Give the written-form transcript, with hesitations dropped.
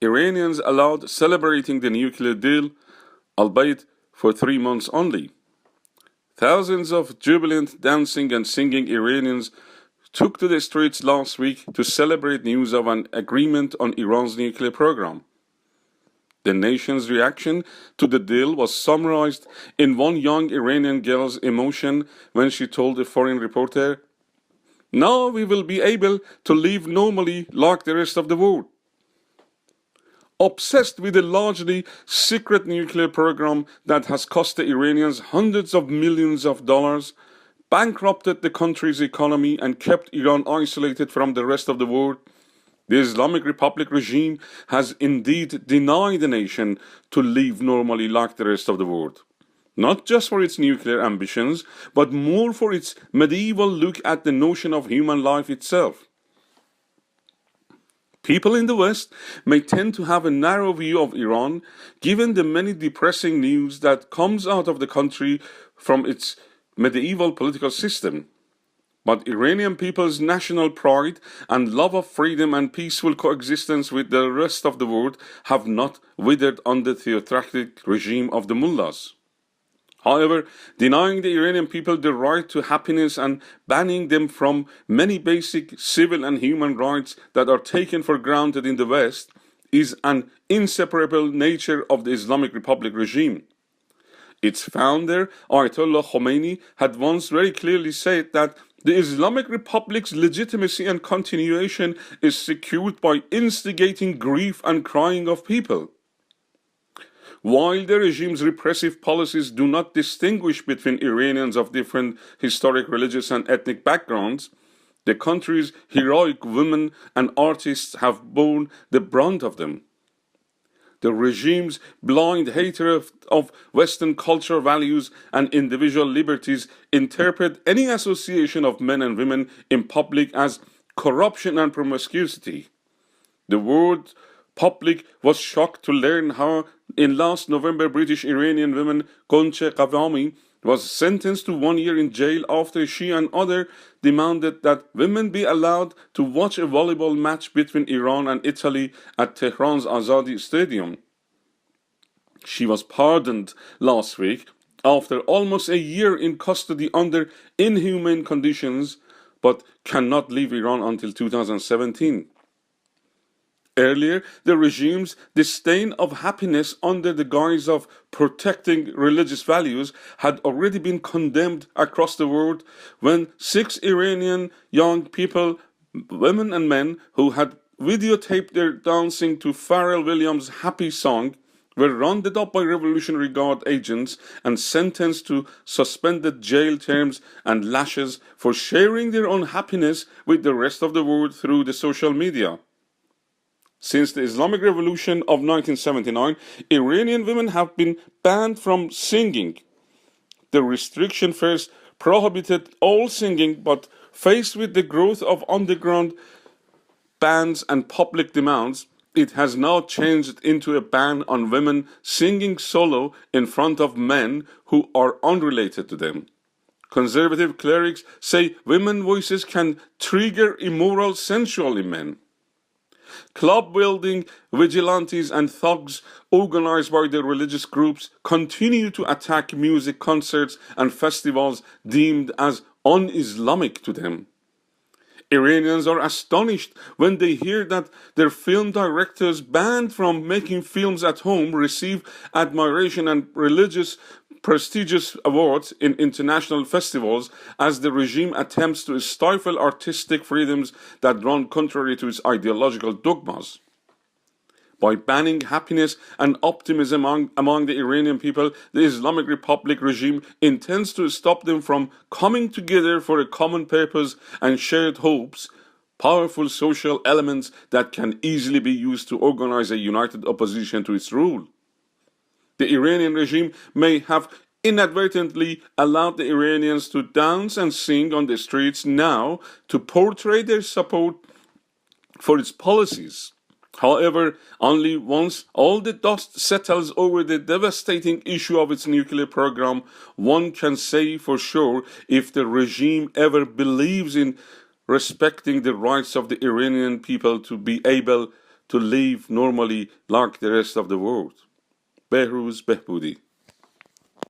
Iranians allowed celebrating the nuclear deal, albeit for 3 months only. Thousands of jubilant dancing and singing Iranians took to the streets last week to celebrate news of an agreement on Iran's nuclear program. The nation's reaction to the deal was summarized in one young Iranian girl's emotion when she told a foreign reporter, "Now we will be able to live normally like the rest of the world." Obsessed with a largely secret nuclear program that has cost the Iranians hundreds of millions of dollars, bankrupted the country's economy, and kept Iran isolated from the rest of the world, the Islamic Republic regime has indeed denied the nation to live normally like the rest of the world. Not just for its nuclear ambitions, but more for its medieval look at the notion of human life itself. People in the West may tend to have a narrow view of Iran, given the many depressing news that comes out of the country from its medieval political system. But Iranian people's national pride and love of freedom and peaceful coexistence with the rest of the world have not withered under the theocratic regime of the mullahs. However, denying the Iranian people the right to happiness and banning them from many basic civil and human rights that are taken for granted in the West is an inseparable nature of the Islamic Republic regime. Its founder, Ayatollah Khomeini, had once very clearly said that the Islamic Republic's legitimacy and continuation is secured by instigating grief and crying of people. While the regime's repressive policies do not distinguish between Iranians of different historic, religious, and ethnic backgrounds, the country's heroic women and artists have borne the brunt of them. The regime's blind hatred of Western cultural values and individual liberties interpret any association of men and women in public as corruption and promiscuity. The world public was shocked to learn how in last November British Iranian woman Gonche Qavami was sentenced to 1 year in jail after she and others demanded that women be allowed to watch a volleyball match between Iran and Italy at Tehran's Azadi Stadium. She was pardoned last week after almost a year in custody under inhumane conditions, but cannot leave Iran until 2017. Earlier, the regime's disdain of happiness under the guise of protecting religious values had already been condemned across the world when 6 Iranian young people, women and men, who had videotaped their dancing to Pharrell Williams' Happy Song were rounded up by Revolutionary Guard agents and sentenced to suspended jail terms and lashes for sharing their unhappiness with the rest of the world through the social media. Since the Islamic Revolution of 1979, Iranian women have been banned from singing. The restriction first prohibited all singing, but faced with the growth of underground bands and public demands, it has now changed into a ban on women singing solo in front of men who are unrelated to them. Conservative clerics say women's voices can trigger immoral sensual in men. Club-building vigilantes and thugs organized by the religious groups continue to attack music concerts and festivals deemed as un-Islamic to them. Iranians are astonished when they hear that their film directors banned from making films at home receive admiration and prestigious awards in international festivals as the regime attempts to stifle artistic freedoms that run contrary to its ideological dogmas. By banning happiness and optimism among the Iranian people, the Islamic Republic regime intends to stop them from coming together for a common purpose and shared hopes, powerful social elements that can easily be used to organize a united opposition to its rule. The Iranian regime may have inadvertently allowed the Iranians to dance and sing on the streets now to portray their support for its policies. However, only once all the dust settles over the devastating issue of its nuclear program, one can say for sure if the regime ever believes in respecting the rights of the Iranian people to be able to live normally like the rest of the world. Behruz Behbudi.